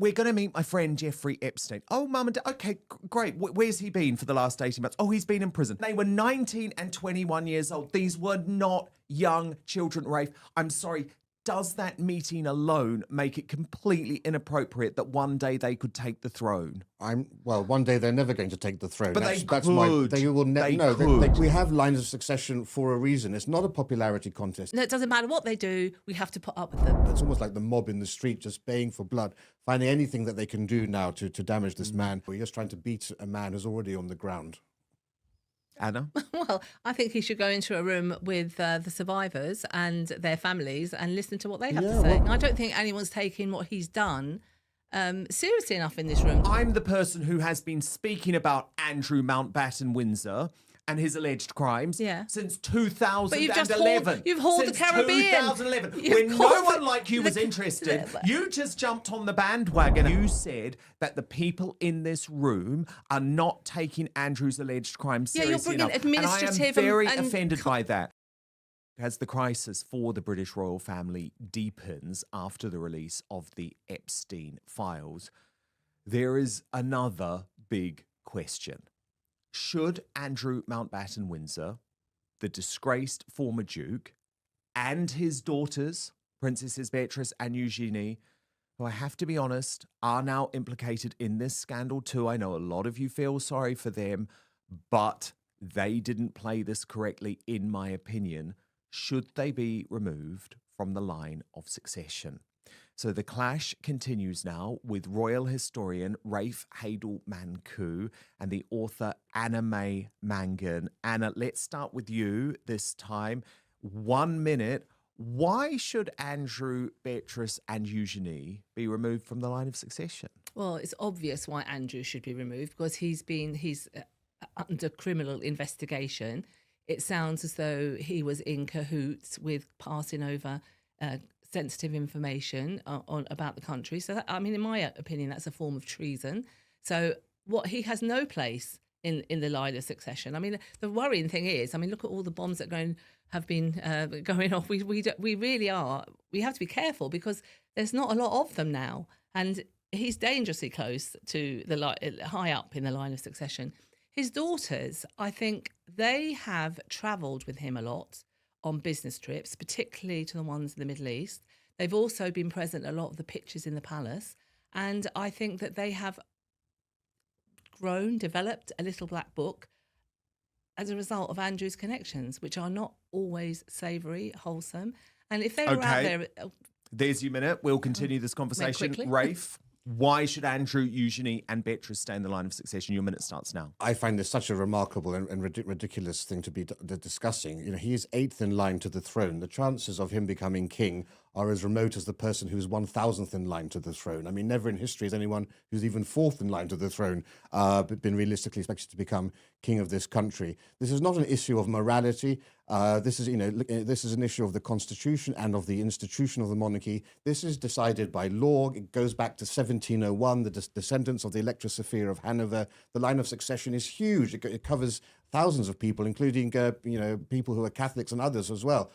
we're going to meet my friend Jeffrey Epstein. Oh, mum and dad. Okay, great. Where's he been for the last 18 months? Oh, he's been in prison. They were 19 and 21 years old. These were not young children, Rafe. I'm sorry. Does that meeting alone make it completely inappropriate that one day they could take the throne? Well, one day they're never going to take the throne. But that's they could. They will never. No, we have lines of succession for a reason. It's not a popularity contest. No, it doesn't matter what they do. We have to put up with them. It's almost like the mob in the street just baying for blood, finding anything that they can do now to damage this man. We're just trying to beat a man who's already on the ground. Anna? Well, I think he should go into a room with the survivors and their families and listen to what they have to say. I don't think anyone's taking what he's done seriously enough in this room. I'm the person who has been speaking about Andrew Mountbatten Windsor and his alleged crimes since 2011. You've hauled the Caribbean. 2011. When no one like you was interested, you just jumped on the bandwagon. You said that the people in this room are not taking Andrew's alleged crimes seriously enough. Administrative and I am very offended by that. As the crisis for the British royal family deepens after the release of the Epstein files, there is another big question. Should Andrew Mountbatten Windsor, the disgraced former Duke, and his daughters, Princesses Beatrice and Eugenie, who I have to be honest, are now implicated in this scandal too. I know a lot of you feel sorry for them, but they didn't play this correctly, in my opinion. Should they be removed from the line of succession? So the clash continues now with royal historian Rafe Heydel-Mankoo and the author Anna May Mangan. Anna, let's start with you this time. 1 minute. Why should Andrew, Beatrice and Eugenie be removed from the line of succession? Well, it's obvious why Andrew should be removed, because he's under criminal investigation. It sounds as though he was in cahoots with passing over sensitive information about the country. So, that, I mean, in my opinion, that's a form of treason. So he has no place in the line of succession. I mean, the worrying thing is, I mean, look at all the bombs that have been going off. We really are. We have to be careful because there's not a lot of them now. And he's dangerously close to high up in the line of succession. His daughters, I think they have travelled with him a lot on business trips, particularly to the ones in the Middle East. They've also been present at a lot of the pictures in the palace. And I think that they have developed a little black book as a result of Andrew's connections, which are not always savoury, wholesome. And if they were out there... There's your minute. We'll continue this conversation. Rafe? Why should Andrew, Eugenie and Beatrice stay in the line of succession? Your minute starts now. I find this such a remarkable and ridiculous thing to be discussing. You know, he is 8th in line to the throne. The chances of him becoming king are as remote as the person who's 1,000th in line to the throne. I mean, never in history has anyone who's even 4th in line to the throne been realistically expected to become king of this country. This is not an issue of morality. This is an issue of the constitution and of the institution of the monarchy. This is decided by law. It goes back to 1701, the descendants of the Electress Sophia of Hanover. The line of succession is huge. It covers thousands of people, including people who are Catholics and others as well.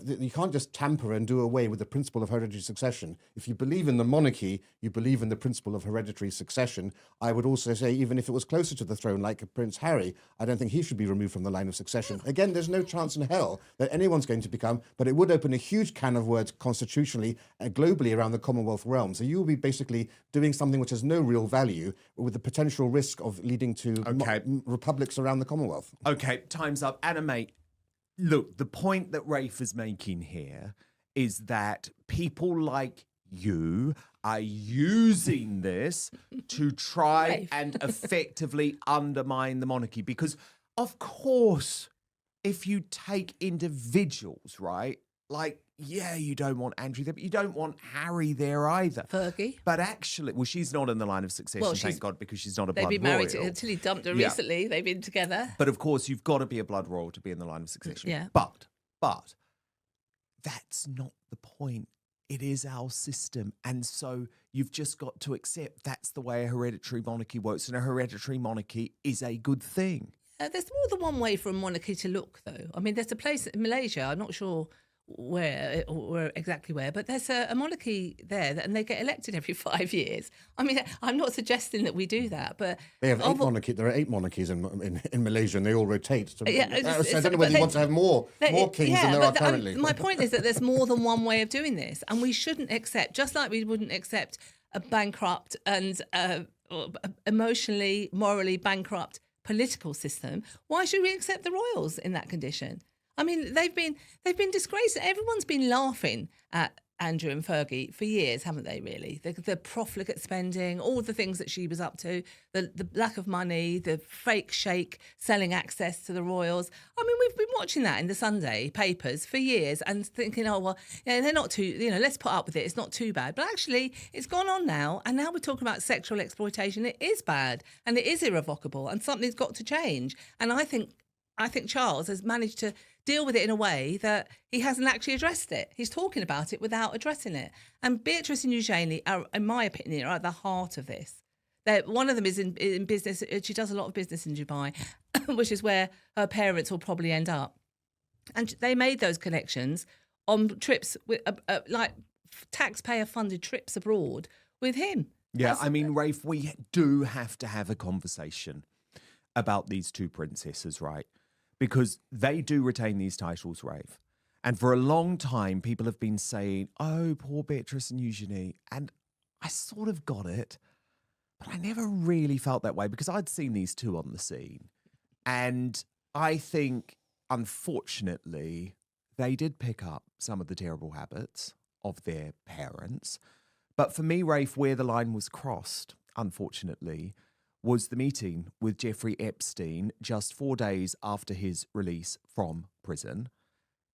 You can't just tamper and do away with the principle of hereditary succession. If you believe in the monarchy, you believe in the principle of hereditary succession. I would also say, even if it was closer to the throne, like Prince Harry, I don't think he should be removed from the line of succession. Again, there's no chance in hell that anyone's going to become, but it would open a huge can of worms constitutionally and globally around the Commonwealth realm. So you will be basically doing something which has no real value, with the potential risk of leading to republics around the Commonwealth. Okay, time's up. Anna May, look, the point that Rafe is making here is that people like you are using this to try and effectively undermine the monarchy. Because, of course, if you take individuals, right, like, yeah, you don't want Andrew there, but you don't want Harry there either. Fergie. But actually, well, she's not in the line of succession, thank God, because she's not a blood royal. They've been married until he dumped her recently. They've been together. But of course, you've got to be a blood royal to be in the line of succession. Yeah. But that's not the point. It is our system. And so you've just got to accept that's the way a hereditary monarchy works. And a hereditary monarchy is a good thing. There's more than one way for a monarchy to look, though. I mean, there's a place in Malaysia, I'm not sure where exactly where, but there's a monarchy there, and they get elected every 5 years. I mean, I'm not suggesting that we do that, but They have there are 8 monarchies in Malaysia, and they all rotate. So Yeah, I don't know whether you want to have more kings than there are currently. My point is that there's more than one way of doing this, and we shouldn't accept, just like we wouldn't accept a bankrupt and emotionally, morally bankrupt political system. Why should we accept the royals in that condition? I mean, they've been disgraced. Everyone's been laughing at Andrew and Fergie for years, haven't they, really? The profligate spending, all the things that she was up to, the lack of money, the fake sheikh selling access to the royals. I mean, we've been watching that in the Sunday papers for years and thinking, oh, well, yeah, they're not too, let's put up with it. It's not too bad. But actually, it's gone on now. And now we're talking about sexual exploitation. It is bad and it is irrevocable and something's got to change. And I think Charles has managed to deal with it in a way that he hasn't actually addressed it. He's talking about it without addressing it. And Beatrice and Eugenie, in my opinion, are at the heart of this. One of them is in business. She does a lot of business in Dubai, which is where her parents will probably end up. And they made those connections on trips, with like taxpayer-funded trips abroad with him. Yeah, I mean, Rafe, we do have to have a conversation about these two princesses, right? Because they do retain these titles, Rafe. And for a long time, people have been saying, oh, poor Beatrice and Eugenie. And I sort of got it, but I never really felt that way because I'd seen these two on the scene. And I think, unfortunately, they did pick up some of the terrible habits of their parents. But for me, Rafe, where the line was crossed, unfortunately, was the meeting with Jeffrey Epstein just 4 days after his release from prison.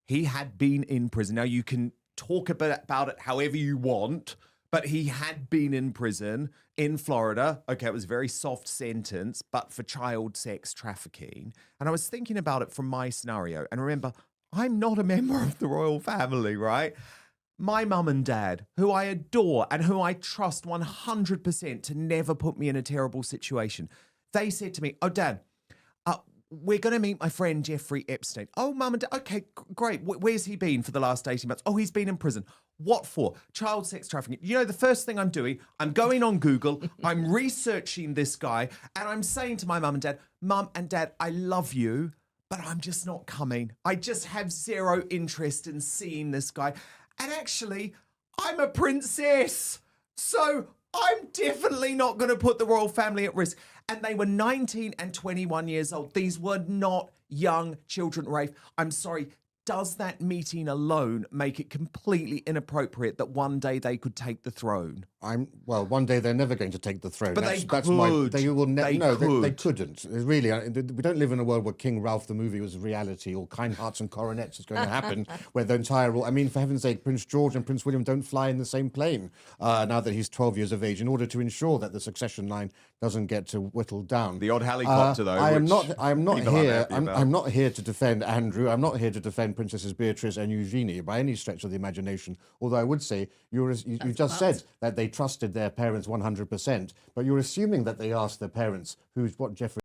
He had been in prison. Now, you can talk about it however you want, but he had been in prison in Florida. Okay, it was a very soft sentence, but for child sex trafficking. And I was thinking about it from my scenario. And remember, I'm not a member of the royal family, right? My mum and dad, who I adore and who I trust 100% to never put me in a terrible situation, they said to me, oh, Dad, we're going to meet my friend Jeffrey Epstein. Oh, Mum and Dad, okay, great. Where's he been for the last 18 months? Oh, he's been in prison. What for? Child sex trafficking. You know, the first thing I'm doing, I'm going on Google, I'm researching this guy, and I'm saying to my mum and dad, I love you, but I'm just not coming. I just have zero interest in seeing this guy. And actually, I'm a princess. So I'm definitely not going to put the royal family at risk. And they were 19 and 21 years old. These were not young children, Rafe. I'm sorry. Does that meeting alone make it completely inappropriate that one day they could take the throne? One day they're never going to take the throne. But they couldn't. Really, we don't live in a world where King Ralph the movie was reality, or Kind Hearts and Coronets is going to happen, where the entire... I mean, for heaven's sake, Prince George and Prince William don't fly in the same plane now that he's 12 years of age, in order to ensure that the succession line doesn't get whittled down. The odd helicopter, though. I'm not here to defend Andrew. I'm not here to defend Princesses Beatrice and Eugenie by any stretch of the imagination. Although I would say you just said that they trusted their parents 100%, but you're assuming that they asked their parents what Jeffrey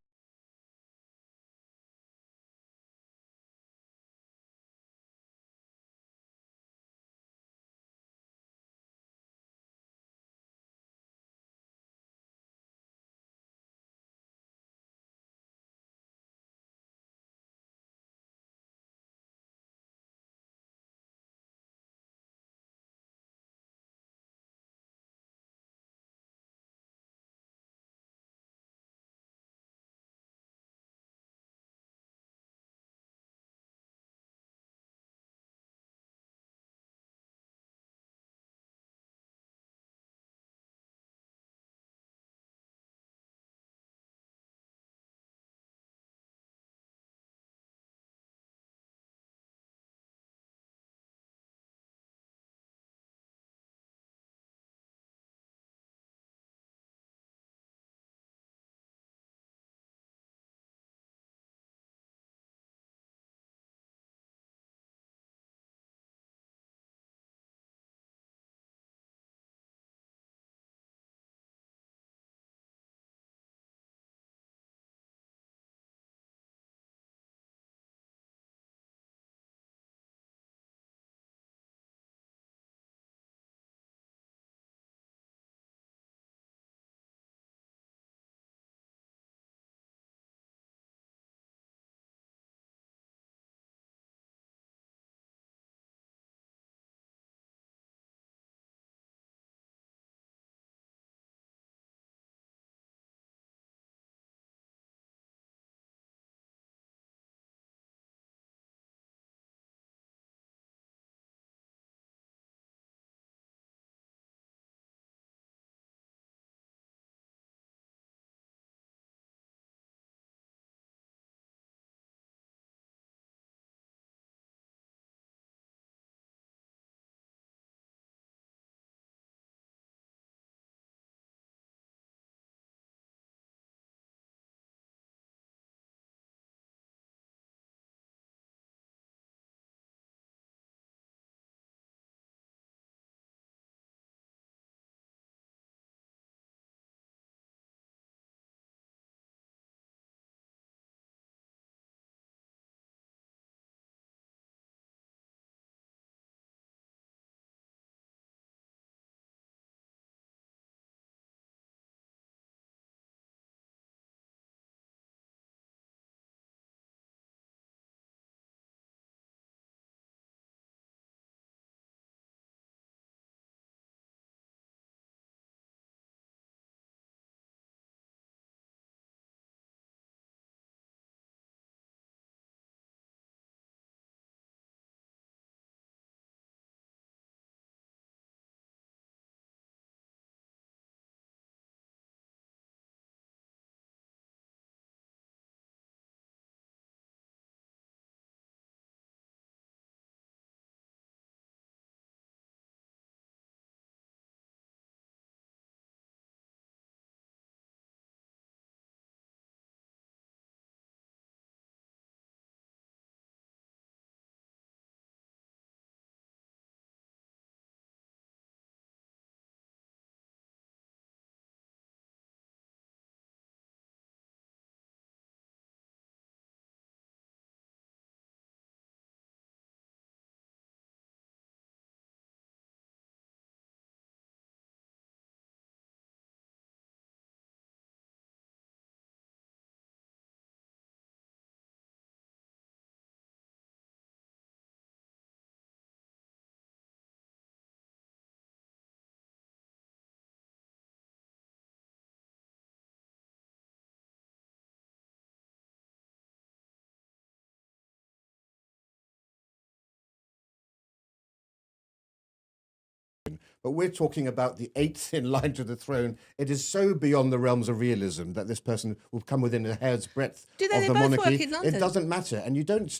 But we're talking about the 8th in line to the throne. It is so beyond the realms of realism that this person will come within a hair's breadth Do they? of They the both monarchy. work in London. It doesn't matter. And you don't,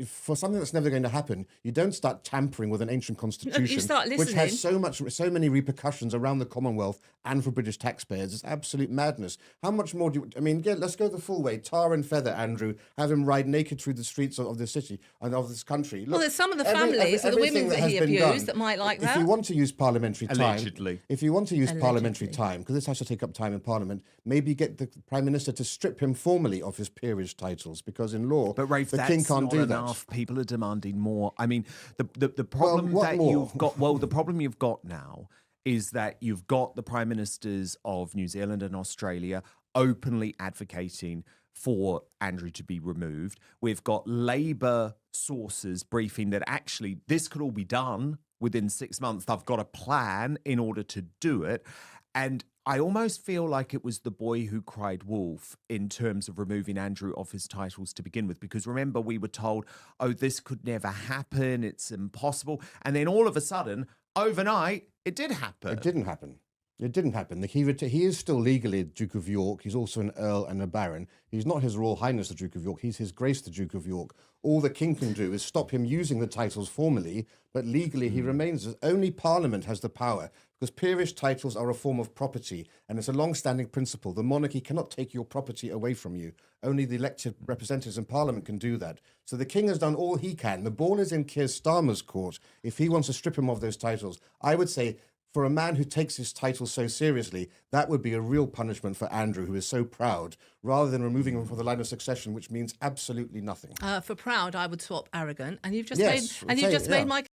for something that's never going to happen, you don't start tampering with an ancient constitution, start which has so many repercussions around the Commonwealth and for British taxpayers. It's absolute madness. How much more do you, I mean, let's go the full way. Tar and feather, Andrew. Have him ride naked through the streets of the city and of this country. Look, well, there's some of the families of the women that he abused that might like that. If you want to use parliamentary Allegedly. time, if you want to use parliamentary time, because this has to take up time in Parliament, maybe get the Prime Minister to strip him formally of his peerage titles, because in law, But Rafe, the that's king can't not do enough. that. People are demanding more. I mean, the problem what that more? you've got. Well, the problem you've got now is that you've got the prime ministers of New Zealand and Australia openly advocating for Andrew to be removed. We've got Labour sources briefing that actually this could all be done within 6 months. They've got a plan in order to do it. And I almost feel like it was the boy who cried wolf in terms of removing Andrew off his titles to begin with. Because remember, we were told, oh, this could never happen. It's impossible. And then all of a sudden, overnight, it did happen. It didn't happen. It didn't happen. He is still legally Duke of York. He's also an Earl and a Baron. He's not His Royal Highness the Duke of York. He's His Grace the Duke of York. All the king can do is stop him using the titles formally, but legally he remains. Only Parliament has the power, because peerage titles are a form of property, and it's a long-standing principle. The monarchy cannot take your property away from you. Only the elected representatives in Parliament can do that. So the king has done all he can. The ball is in Keir Starmer's court. If he wants to strip him of those titles, I would say, for a man who takes his title so seriously, that would be a real punishment for Andrew, who is so proud, rather than removing him from the line of succession, which means absolutely nothing. For proud, I would swap arrogant, and you've just Yes, made my